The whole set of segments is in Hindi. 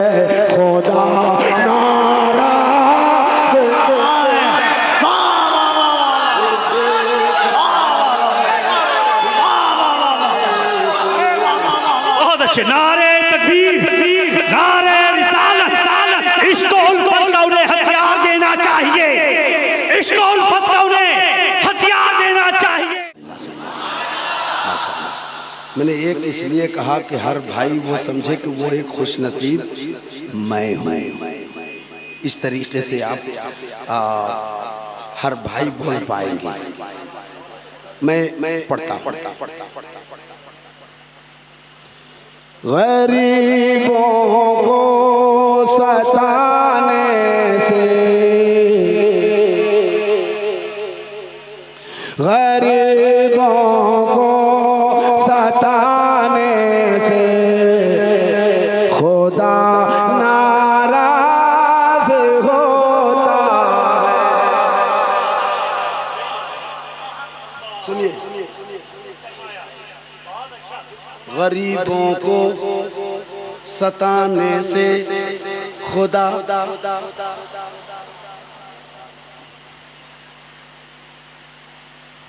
खुदा नाराज़ बहुत अच्छे नारे तकबीर, नारे रिसालत, इश्क उल्फत का उन्हें हथियार देना चाहिए, इश्क उल्फत का उन्हें हथियार देना चाहिए। मैंने एक इसलिए कहा कि हर भाई वो समझे कि वो एक खुश नसीब मैं हूँ। इस तरीके से आप हर भाई बोल पाएंगे। मैं पढ़ता गरीबों को सताने से, गरीबों को सताने से खुदा नाराज़ होता है। सुनिए, गरीबों को सताने से खुदा,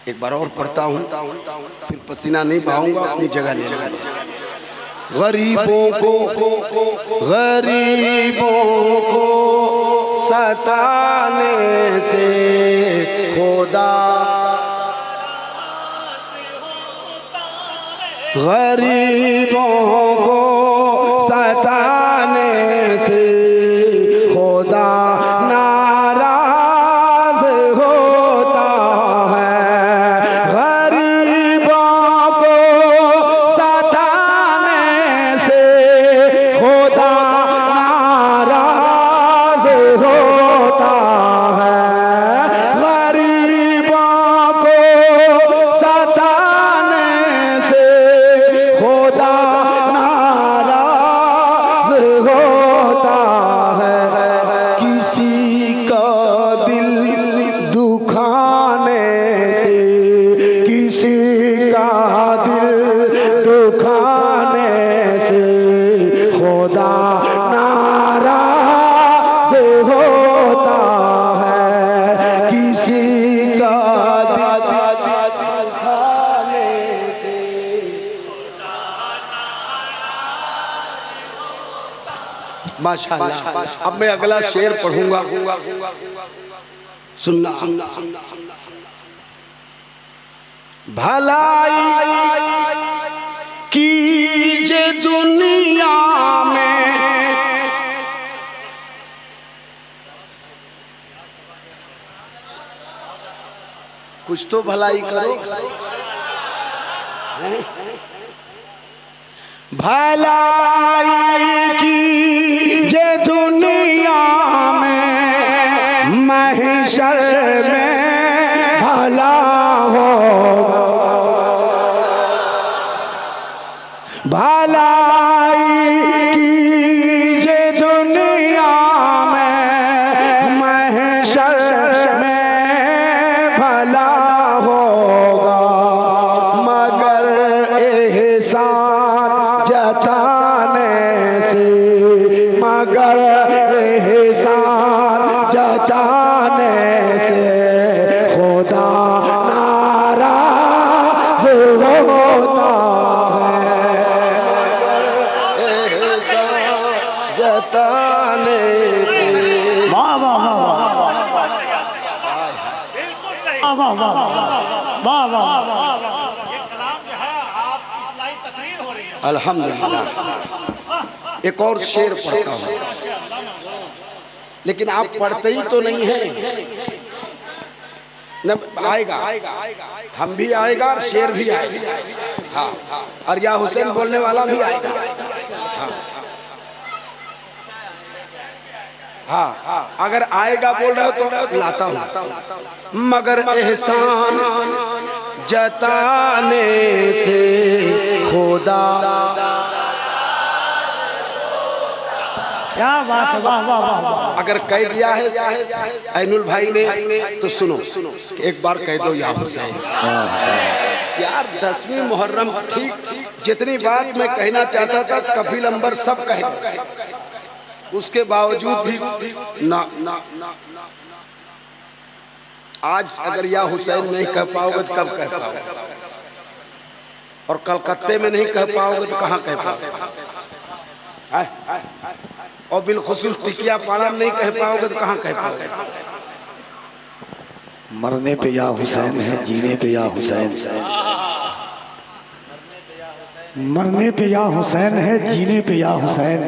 एक बार और पढ़ता हूँ, फिर पसीना नहीं बहाऊंगा, अपनी जगह ले लूंगा। गरीबों को सताने से खुदा, गरीबों को सताने से खुदा नाराज़ होता है। गरीबों को सताने से खुदा नाराज़ होता है। गरीबों को सताने से खुदा नाराज़ होता है। किसी का दिल दुखाने से, किसी का दिल दुखाने से खुदा नाराज़ होता है। किसी का दिल दुखाने से माशाअल्लाह। अब मैं अगला शेर पढ़ूंगा, सुनना। भलाई कीजे दुनिया में, कुछ तो भलाई करो। भलाई कीजे दुनिया में, महशर में भला होगा। भलाई कीजे दुनिया में, महशर में भला होगा। मगर एहसान जताने से, मगर एहसान जताने से खुदा नाराज़ होता है। एहसान जताने से वाह वाह वाह बिल्कुल सही, वाह वाह वाह वाह वाह वाह। ये कलाम जो है आप इस्लाही तकरीर हो रही है। अल्हम्दुलिल्लाह। एक और शेर पढ़ता हूँ, लेकिन आप पढ़ते ही तो नहीं हैं। न आएगा, हम भी आएगा और शेर भी आएगा। हाँ, और या हुसैन बोलने वाला भी आएगा। हाँ, अगर आएगा बोल रहे हो तो लाता हूँ। मगर एहसान जताने से खुदा, क्या बात है, वाह वाह वाह वाह। अगर कह दिया है ऐनुल भाई ने तो सुनो, एक बार कह दो या हुसैन। यार 10वीं मुहर्रम, ठीक जितनी बात मैं कहना चाहता था कफील अंबर सब कहे, उसके बावजूद भी ना आज अगर या हुसैन नहीं कह पाओगे तो कब कह पाओगे? और कलकत्ते में नहीं कह पाओगे तो कहाँ कह पाओगे? और बिलखुसूस टिकिया पाड़ा में नहीं कह पाओगे तो कहाँ कह पाओगे? मरने पे या हुसैन है, जीने पे या हुसैन। मरने पे या हुसैन है, जीने पे या हुसैन।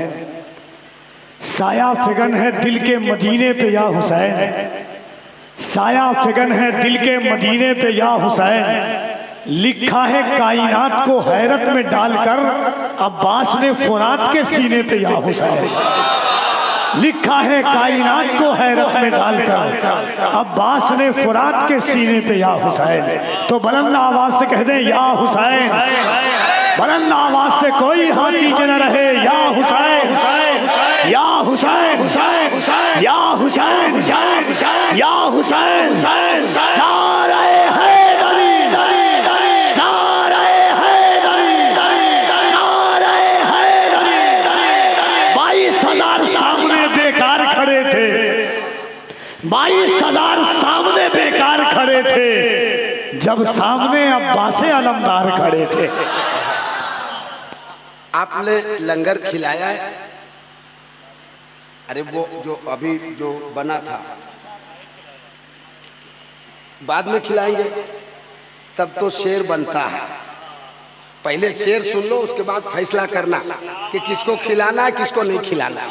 साया फिगन है दिल के मदीने पे या हुसैन। साया फिगन है दिल के मदीने पे या हुसैन। लिखा है कायनात को हैरत में डालकर अब्बास ने फुरात के सीने पे या हुसैन। लिखा है कायनात को हैरत में डालकर अब्बास ने फुरात के सीने पे या हुसैन। तो बुलंद आवाज से कह दे या हुसैन। बुलंद आवाज से कोई हाथ नीचे न रहे। या हुसैन, या हुसैन, या हुसैन, या हुसैन। नारे हैदरी, नारे हैदरी, नारे हैदरी। 22,000 सामने बेकार खड़े थे। 22,000 सामने बेकार खड़े थे जब सामने अब्बासे अलमदार खड़े थे। आपने लंगर खिलाया है? अरे वो जो अभी जो बना था बाद में खिलाएंगे, तब तो शेर बनता है। पहले शेर सुन लो, उसके बाद फैसला करना कि किसको खिलाना है किसको नहीं खिलाना।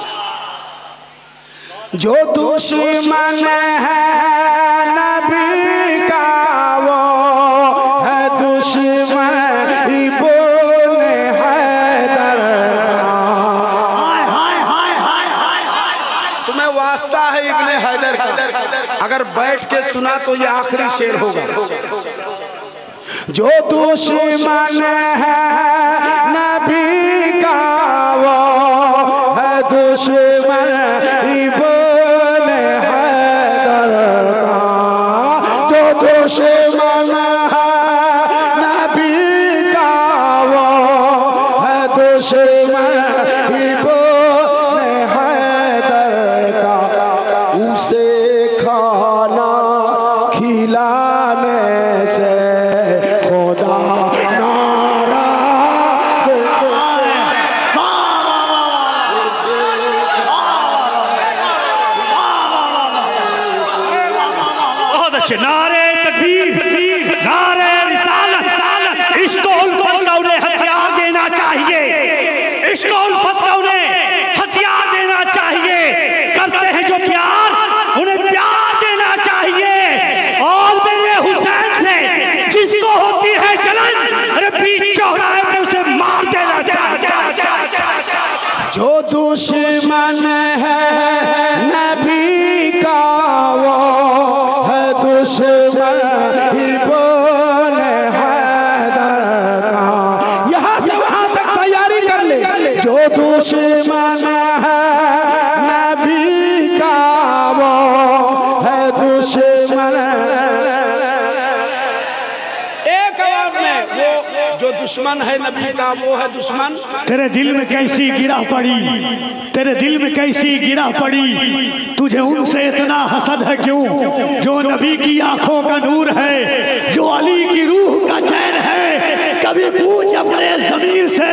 जो दुश्मन है नबी का वो है दुश्मन इब्ने हैदर का। तुम्हें वास्ता है इब्ने हैदर का, अगर बैठ के सुना तो ये आखिरी शेर होगा। जो दुश्मन है नबी का वो है दुश्मन इब्ने हैदर का। जो दुश्मन है नबी का वो है दुश्मन इब्ने हैदर का। उसे खाना खिलाने से खुदा नाराज़ है। बहुत अच्छे। नारे तकबीर, नारे रिसालत। इश्क उल्फत का उन्हें हथियार देना चाहिए। इश्क उल्फत का उन्हें हथियार देना चाहिए। करते हैं जो प्यार उन्हें प्यार देना चाहिए। और मेरे हुसैन से जिसको होती है जलन, अरे बीच चौराहे पे उसे मार देना चाहिए। जो दुश्मन है नबी का वो है दुश्मन इब्ने हैदर का। यहाँ से वहाँ तक तैयारी कर ले। जो दुश्मन है नबी का वो है दुश्मन। एक आवाज में वो जो दुश्मन है नबी का वो है दुश्मन। तेरे दिल में कैसी गिरा पड़ी, तेरे दिल में कैसी गिरा पड़ी, तुझे उनसे इतना हसद है क्यों? जो नबी की आंखों का नूर है, जो अली की रूह का चैन है। कभी पूछ अपने ज़मीर से,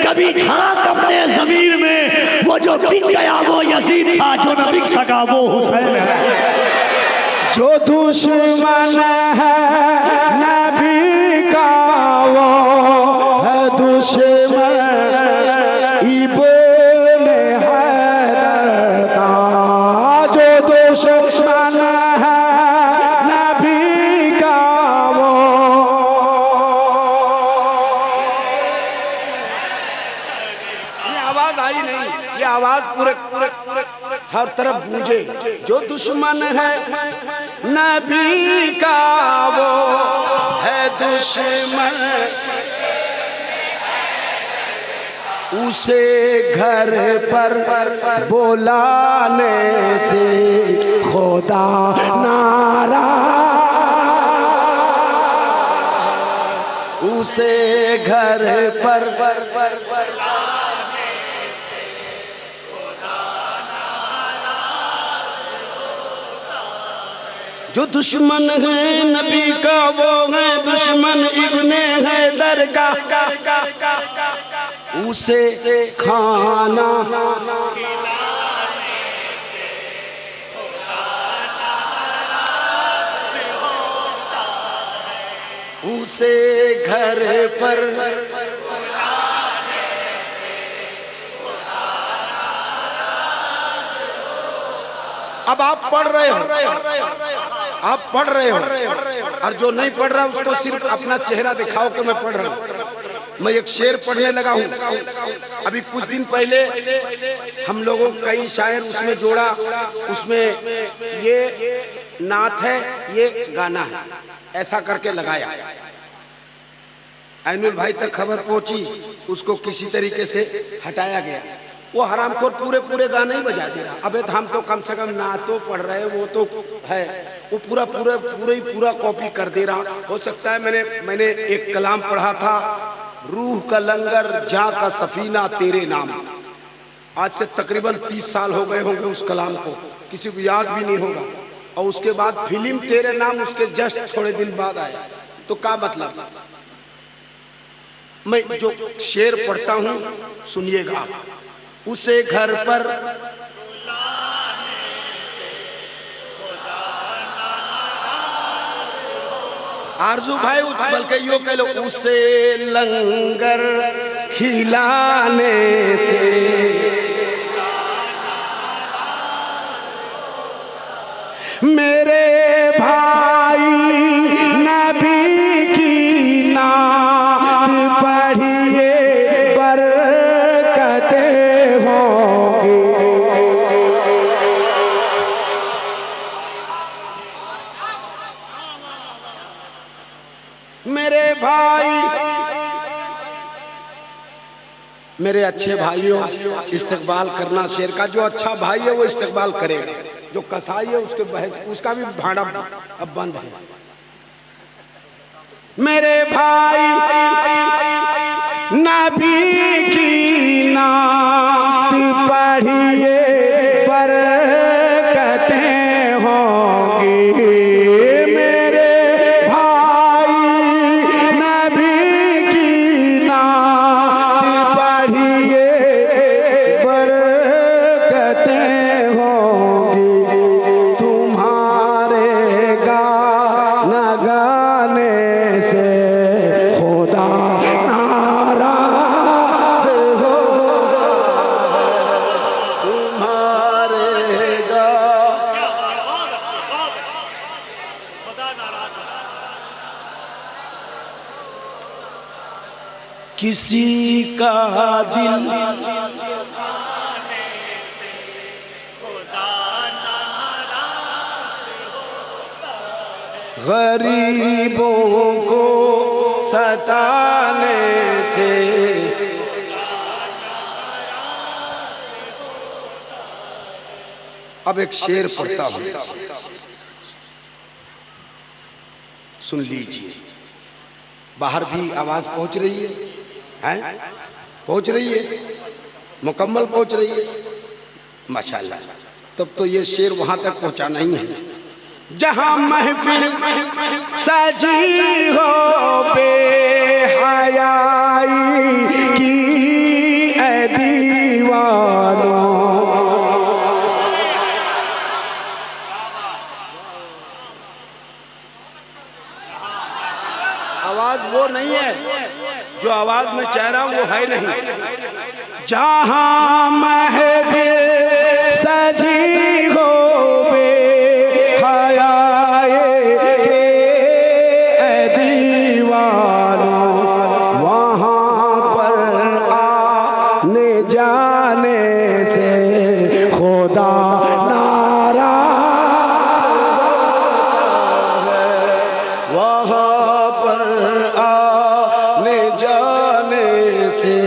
कभी झांक अपने ज़मीर में। वो जो बिक गया वो यजीद था, जो न बिक सका वो हुसैन है। जो दुश्मन है नबी का वो है दुश्मन इब्ने हैदर का। जो दुश्मन है नबी का वो। ये आवाज आई नहीं, ये आवाज पूरे हर तरफ गूंजे। जो दुश्मन है नबी का वो है दुश्मन, उसे घर पर बुलाने से खुदा नाराज़। उसे घर पर जो दुश्मन है नबी का वो है दुश्मन इब्ने हैदर का, उसे खाना उसे घर पर अब आप पढ़ रहे हो, आप पढ़ रहे हो, और जो नहीं पढ़ रहा उसको सिर्फ अपना चेहरा दिखाओ कि मैं पढ़ रहा हूँ। मैं एक शेर पढ़ने लगा हूँ अभी कुछ दिन पहले, हम लोगों कई शायर उसमें जोड़ा, उसमें ये नात है ये गाना है ऐसा करके लगाया। ऐनुल भाई तक खबर पहुंची, उसको किसी तरीके से हटाया गया। वो हरामखोर पूरे पूरे गाने ही बजा दे रहा। अबे हम तो कम से कम ना तो पढ़ रहे, वो तो है, वो पूरा कॉपी कर दे रहा। हो सकता है मैंने एक कलाम पढ़ा था, रूह का लंगर जा का सफीना तेरे नाम। आज से तकरीबन 30 साल हो गए होंगे उस कलाम को, किसी को याद भी नहीं होगा। और उसके बाद फिल्म तेरे नाम उसके जस्ट थोड़े दिन बाद आया। तो क्या मतलब, मैं जो शेर पढ़ता हूं सुनिएगा। उसे घर पर आरजू भाई बल्कि यो कह लो, उसे लंगर खिलाने से मेरे भाई नबी की नात पढ़िए बरकतें होंगी। मेरे भाई, मेरे अच्छे भाइयों, इस्तकबाल करना शेर का। जो अच्छा भाई है वो इस्तकबाल करेगा, जो कसाई है उसके बहस उसका भी भाड़ा अब बंद है। मेरे भाई नबी की नात पढ़िए बरकतें होंगी। मेरे भाई नबी की नात पढ़िए बरकतें होंगी। तुम्हारे गाना गाने से खुदा नाराज होगा। तुम्हारे किसी का दिल गरीबों को सताने से अब एक शेर पढ़ता हूं, सुन लीजिए। बाहर भी आवाज पहुंच रही है, पहुंच रही है, मुकम्मल पहुंच रही है, माशाल्लाह। तब तो ये शेर वहां तक पहुंचाना ही है। जहां महफिल सजी हो बेहयाई की ऐ दीवानों, आवाज वो नहीं है जो आवाज में चाह रहा हूं, वो है नहीं। जहां महफिल सजी हो बेहयाए के ऐ दीवानों, वहां पर आने जाने से खुदा नाराज है। वहां पर आने जाने से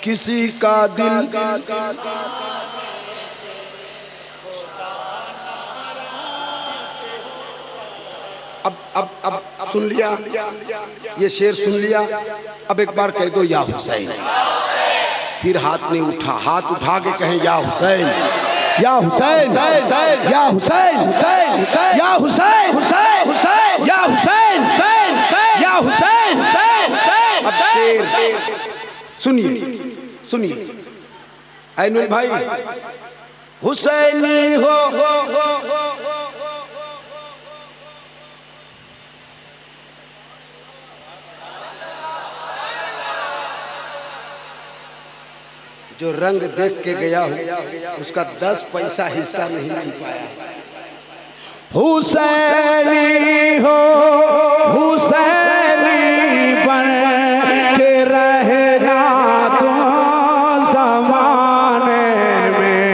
किसी का दिल अब सुन लिया, ये शेर सुन लिया। अब एक बार कह दो या हुसैन। फिर हाथ नहीं उठा, हाथ उठा के कहें या हुसैन, या हुसैन, या हुसैन, या हुसैन, या हुसैन, या हुसैन। अब शेर सुनिए, सुनिए ऐनुल भाई, हुसैनी हो जो रंग देख के गया हूँ उसका 10 पैसा हिस्सा नहीं मिल पाया। हुसैनी हो, हुसैनी बन के रहना तुम ज़माने में।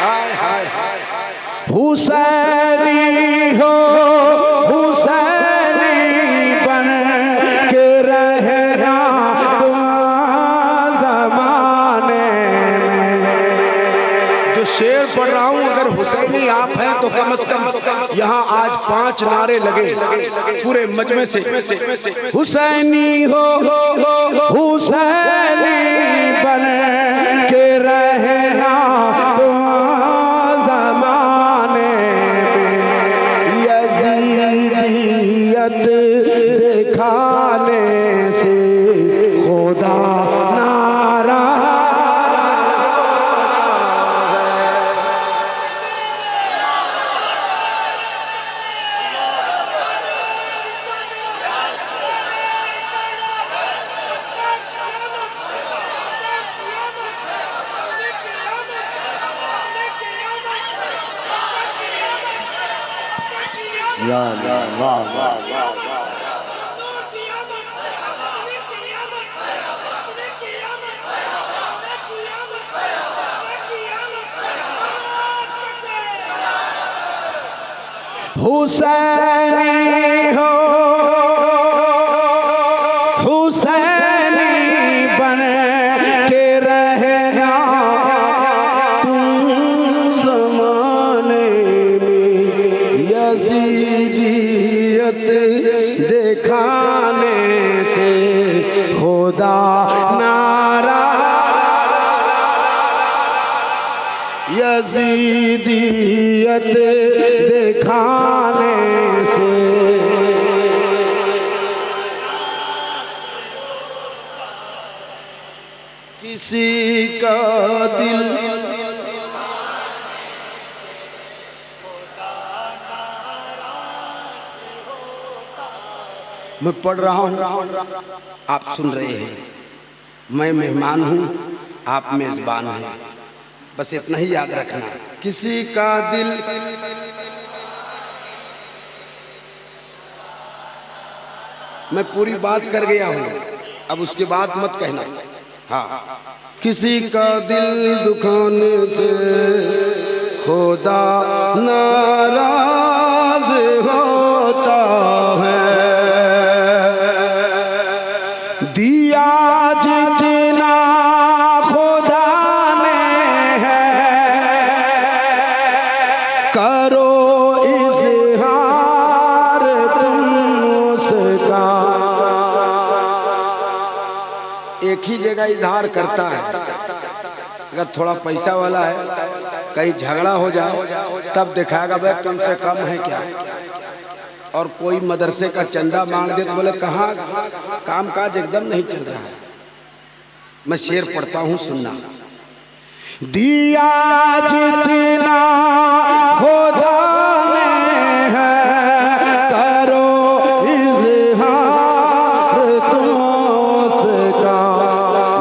हाय हाय हाय, हुसैनी हो, हुसैनी बन के रहना शेर पढ़ रहा हूँ। अगर हुसैनी आप हैं तो कम से कम यहाँ आज 5 नारे लगे पूरे मजमे से। हुसैनी हो, हुसैनी बन के रहना ज़माने में। यज़ीदियत दिखाने से खुदा हुसैनी हो, हुसैनी बन के रहना तुम ज़माने में। यज़ीदियत दिखाने से खुदा नाराज़। यज़ीदियत दिखाने से किसी का दिल मैं पढ़ रहा हूँ, आप सुन रहे हैं। मैं मेहमान हूँ, आप मेज़बान हैं। बस इतना ही याद रखना। किसी का दिल मैं पूरी बात कर गया हूँ, अब उसके बाद मत कहना। हाँ, किसी का दिल दुखाने से खुदा नाराज होता है। दिया जितना खुदा ने है करो इज़हार तुम उसका। एक ही जगह इजहार करता है। अगर थोड़ा पैसा वाला है, कहीं झगड़ा हो जाए तब दिखाएगा भाई कम से कम है क्या। और कोई मदरसे का चंदा मांग दे तो बोले कहाँ, काम काज एकदम नहीं चल रहा है। मैं शेर पढ़ता हूँ, सुनना। दिया जितना खुदा ने है करो इज़हार तुम उसका।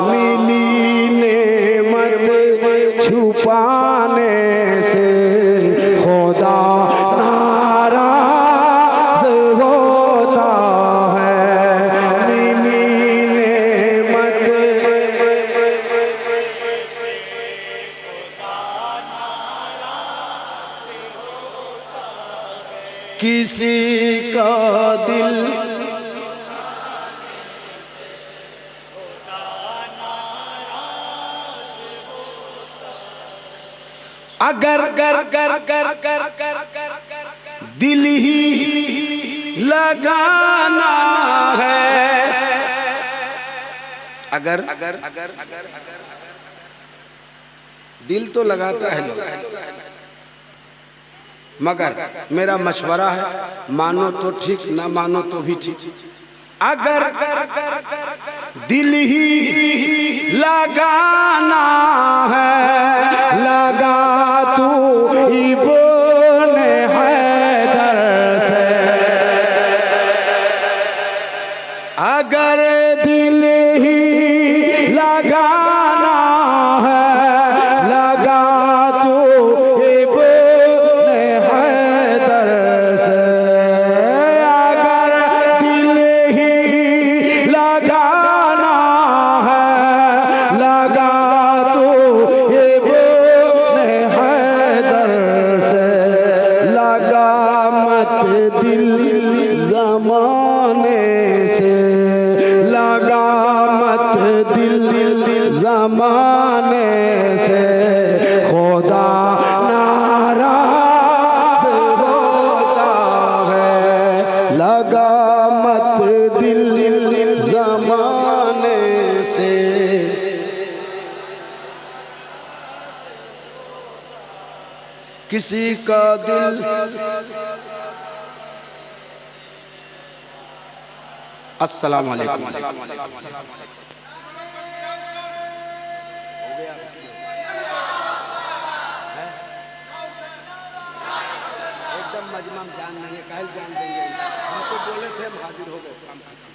मिली नेमत छुपाने से खुदा नाराज होता है। मिली नेमत किसी का दिल अगर दिल ही लगाना है अगर दिल तो लगाता है लोग, मगर मेरा मशवरा है, मानो तो ठीक, ना मानो तो भी ठीक। अगर दिल ही लगाना है, लगा तू इब्ने हैदर से। अगर दिल ही लगाना है, लगा तू इब्ने हैदर से। अगर दिल ही लगाना है, लगा तू इब्ने हैदर से। लगा मत दिल ज़माने से, लगा मत दिल ज़माने से। खुदा नाराज़ होता है, लगा मत दिल ज़माने से। किसी का दिल अस्सलाम वालेकुम। एकदम मजमा जान नहीं, कल जान देंगे। हमको बोले थे, हम हाजिर हो गए काम खत्म।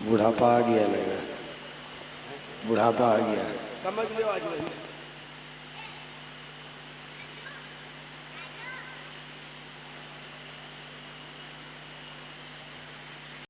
बुढ़ापा आ गया, लग रहा बुढ़ापा आ गया, समझ लो आज वही।